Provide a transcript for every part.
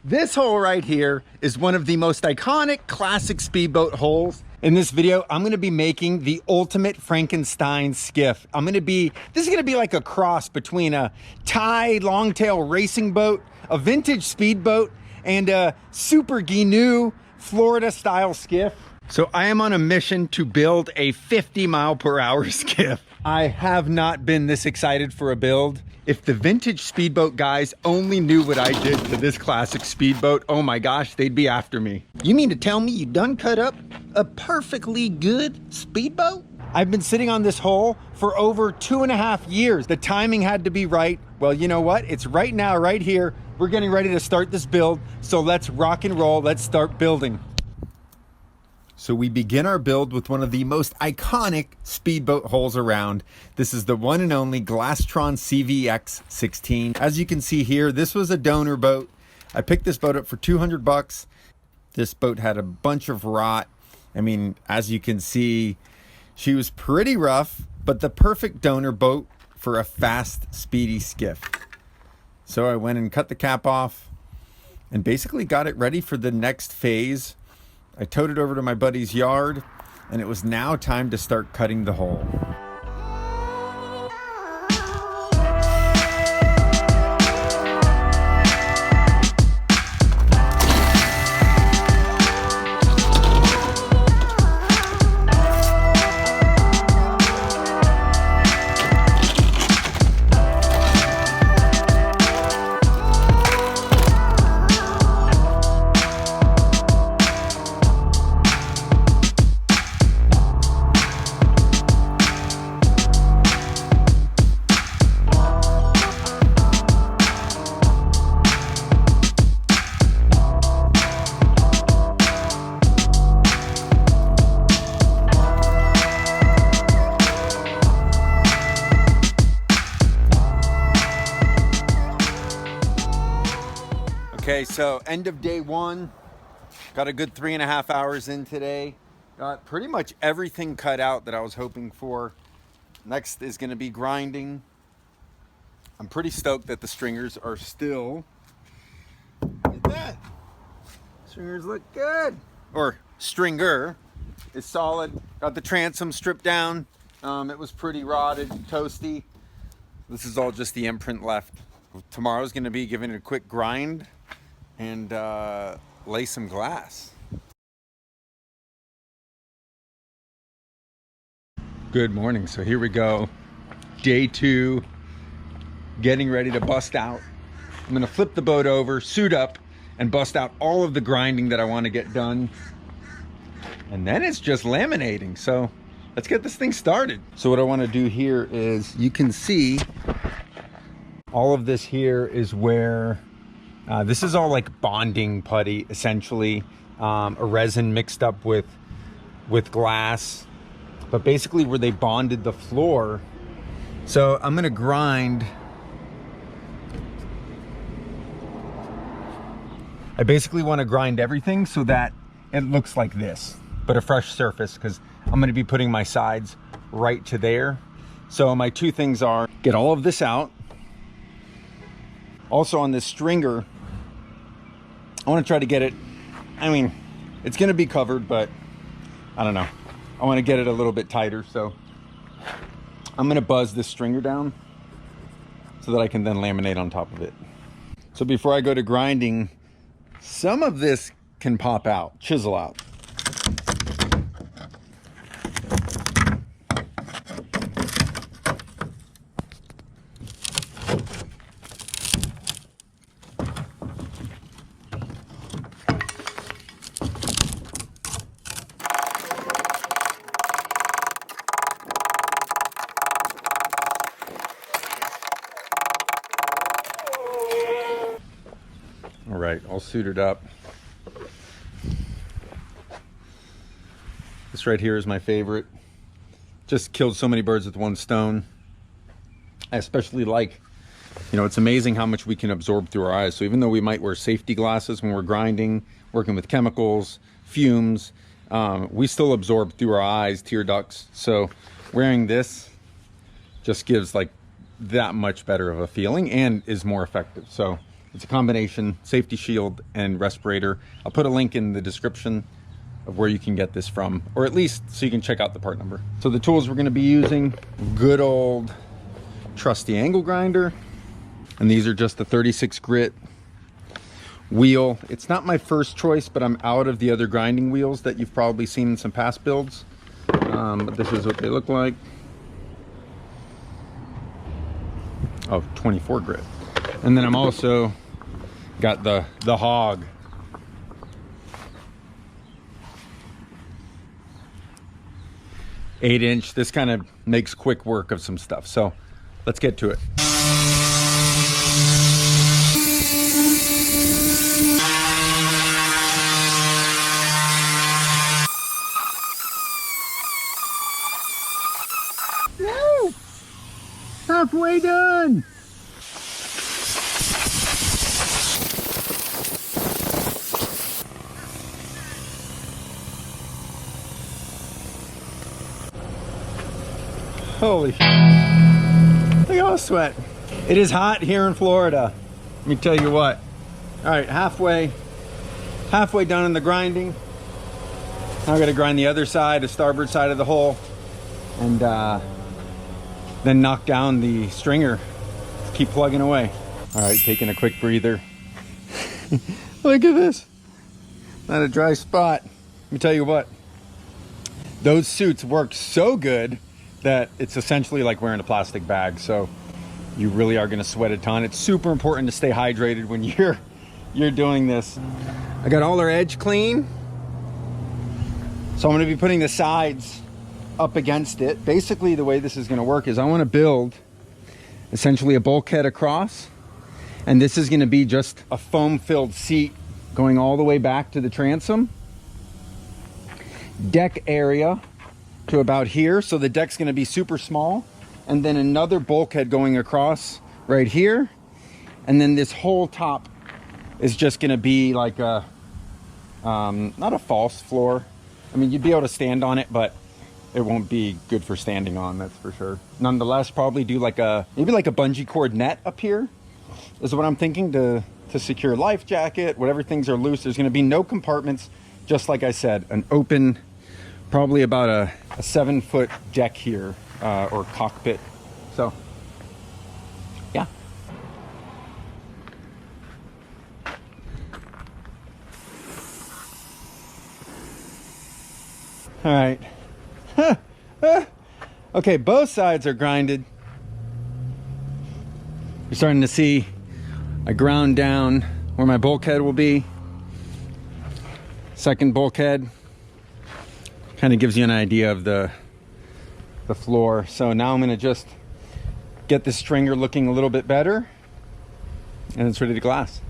This hole right here is one of the most iconic classic speedboat holes. In this video, I'm gonna be making the ultimate Frankenstein skiff. This is gonna be like a cross between a Thai longtail racing boat, a vintage speedboat, and a super GNU Florida style skiff. So I am on a mission to build a 50-mile-per-hour skiff. I have not been this excited for a build. If the vintage speedboat guys only knew what I did to this classic speedboat, oh my gosh, they'd be after me. You mean to tell me you done cut up a perfectly good speedboat? I've been sitting on this hole for over 2.5 years. The timing had to be right. Well, you know what? It's right now, right here. We're getting ready to start this build. So let's rock and roll. Let's start building. So we begin our build with one of the most iconic speedboat holes around. This is the one and only Glastron CVX 16. As you can see here, this was a donor boat. I picked this boat up for 200 bucks. This boat had a bunch of rot. I mean, as you can see, she was pretty rough, but the perfect donor boat for a fast, speedy skiff. So I went and cut the cap off and basically got it ready for the next phase. I towed it over to my buddy's yard, and it was now time to start cutting the hole. Okay, so end of day one, got a good 3.5 hours in today. Got pretty much everything cut out that I was hoping for. Next is gonna be grinding. I'm pretty stoked that the stringers are still, look at that. Stringers look good. Or stringer is solid. Got the transom stripped down. It was pretty rotted, toasty. This is all just the imprint left. Tomorrow's gonna be giving it a quick grind and lay some glass. Good morning. So here we go. Day 2, getting ready to bust out. I'm gonna flip the boat over, suit up, and bust out all of the grinding that I want to get done. And then it's just laminating. So let's get this thing started. So what I want to do here is, you can see all of this here is where this is all like bonding putty, essentially, a resin mixed up with glass, but basically where they bonded the floor. So I'm gonna grind. I basically want to grind everything so that it looks like this, but a fresh surface, because I'm gonna be putting my sides right to there. So my two things are, get all of this out. Also on this stringer, I want to try to get it, I mean, it's going to be covered, but I don't know. I want to get it a little bit tighter, so I'm going to buzz this stringer down so that I can then laminate on top of it. So before I go to grinding, some of this can pop out, chisel out. All right, all suited up. This right here is my favorite. Just killed so many birds with one stone. I especially like, you know, it's amazing how much we can absorb through our eyes. So even though we might wear safety glasses when we're grinding, working with chemicals, fumes, we still absorb through our eyes, tear ducts. So wearing this just gives like that much better of a feeling and is more effective. So It's a combination safety shield and respirator. I'll put a link in the description of where you can get this from, or at least so you can check out the part number. So the tools we're gonna be using, good old trusty angle grinder. And these are just the 36 grit wheel. It's not my first choice, but I'm out of the other grinding wheels that you've probably seen in some past builds. But this is what they look like. Oh, 24 grit. And then I'm also got the hog. Eight-inch. This kind of makes quick work of some stuff. So let's get to it. Woo! Halfway done. Holy shit. Look at all the sweat. It is hot here in Florida. Let me tell you what. All right, halfway done in the grinding. Now I gotta grind the other side, the starboard side of the hole, and then knock down the stringer. Keep plugging away. All right, taking a quick breather. Look at this. Not a dry spot. Let me tell you what. Those suits work so good that it's essentially like wearing a plastic bag. So you really are gonna sweat a ton. It's super important to stay hydrated when you're doing this. I got all our edge clean. So I'm gonna be putting the sides up against it. Basically the way this is gonna work is I wanna build essentially a bulkhead across, and this is gonna be just a foam filled seat going all the way back to the transom. Deck area to about here, so the deck's going to be super small, and then another bulkhead going across right here, and then this whole top is just going to be like a not a false floor. I mean, you'd be able to stand on it, but it won't be good for standing on, that's for sure. Nonetheless, probably do like maybe like a bungee cord net up here is what I'm thinking, to secure life jacket, whatever things are loose. There's going to be no compartments, just like I said, an open, probably about a 7-foot deck here, or cockpit. So yeah. All right. Okay, both sides are grinded. You're starting to see I ground down where my bulkhead will be. Second bulkhead kind of gives you an idea of the floor. So now I'm going to just get the stringer looking a little bit better, and it's ready to glass.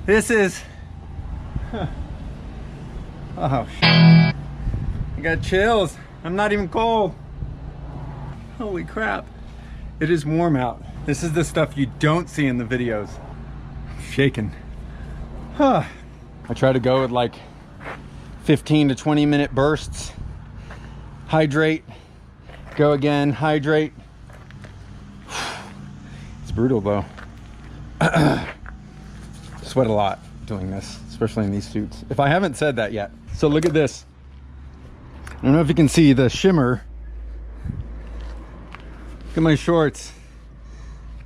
This is, oh, I got chills. I'm not even cold. Holy crap. It is warm out. This is the stuff you don't see in the videos. I'm shaking. I try to go with like 15 to 20 minute bursts. Hydrate, go again, hydrate. It's brutal though. Sweat a lot doing this, especially in these suits, if I haven't said that yet. So look at this. I don't know if you can see the shimmer. Look at my shorts.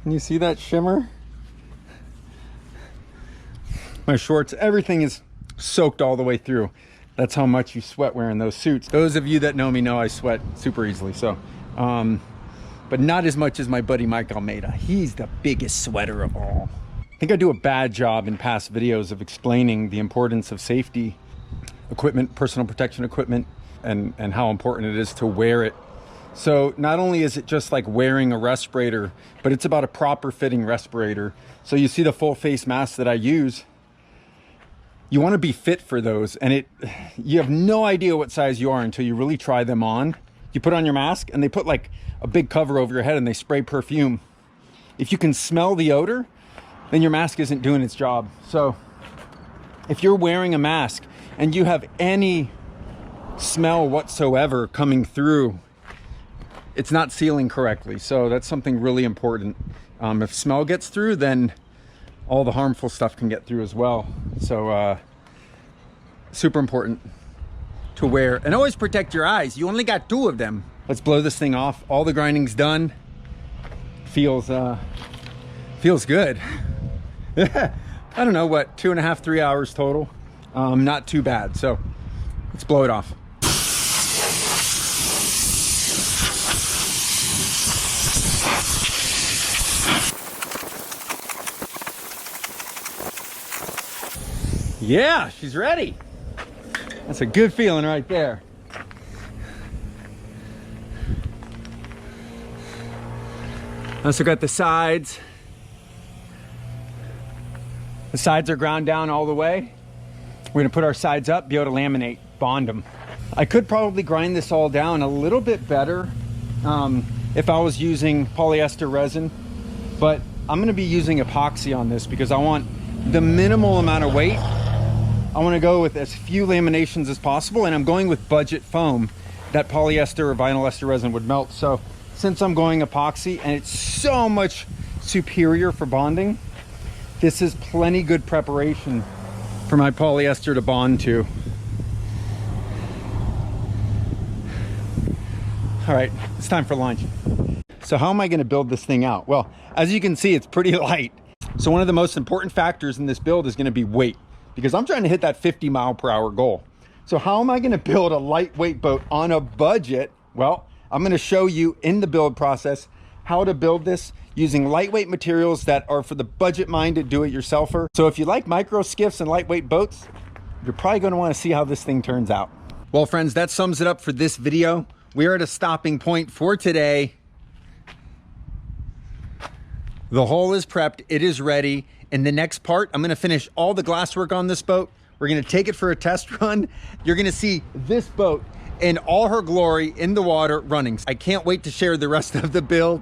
Can you see that shimmer? My shorts, everything is soaked all the way through. That's how much you sweat wearing those suits. Those of you that know me know I sweat super easily. So but not as much as my buddy Mike Almeida. He's the biggest sweater of all. I think I do a bad job in past videos of explaining the importance of safety equipment, personal protection equipment, and how important it is to wear it So not only is it just like wearing a respirator, but it's about a proper fitting respirator. So you see the full face mask that I use, you want to be fit for those, and you have no idea what size you are until you really try them on. You put on your mask and they put like a big cover over your head and they spray perfume. If you can smell the odor, then your mask isn't doing its job. So if you're wearing a mask and you have any smell whatsoever coming through, it's not sealing correctly. So that's something really important. If smell gets through, then all the harmful stuff can get through as well. So super important to wear, and always protect your eyes. You only got 2 of them. Let's blow this thing off. All the grinding's done. Feels good. I don't know, what, 2.5, 3 hours total. Not too bad. So let's blow it off. Yeah, she's ready. That's a good feeling right there. Also got the sides. The sides are ground down all the way. We're gonna put our sides up, be able to laminate, bond them. I could probably grind this all down a little bit better if I was using polyester resin, but I'm gonna be using epoxy on this because I want the minimal amount of weight. I want to go with as few laminations as possible, and I'm going with budget foam that polyester or vinyl ester resin would melt. So since I'm going epoxy and it's so much superior for bonding, this is plenty good preparation for my polyester to bond to. All right, it's time for lunch. So how am I going to build this thing out? Well, as you can see, it's pretty light. So one of the most important factors in this build is going to be weight, because I'm trying to hit that 50-mile-per-hour goal. So how am I going to build a lightweight boat on a budget? Well, I'm going to show you in the build process how to build this using lightweight materials that are for the budget-minded do-it-yourselfer. So if you like micro skiffs and lightweight boats, you're probably going to want to see how this thing turns out. Well, friends, that sums it up for this video. We are at a stopping point for today. The hull is prepped, it is ready. In the next part, I'm gonna finish all the glasswork on this boat. We're gonna take it for a test run. You're gonna see this boat in all her glory in the water running. I can't wait to share the rest of the build.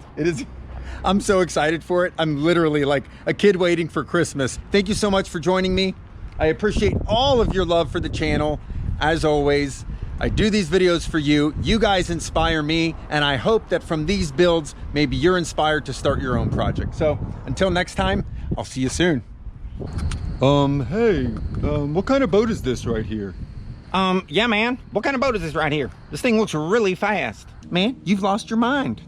I'm so excited for it. I'm literally like a kid waiting for Christmas. Thank you so much for joining me. I appreciate all of your love for the channel. As always, I do these videos for you. You guys inspire me, and I hope that from these builds, maybe you're inspired to start your own project. So until next time, I'll see you soon. Hey, what kind of boat is this right here? Yeah, man. What kind of boat is this right here? This thing looks really fast. Man, you've lost your mind.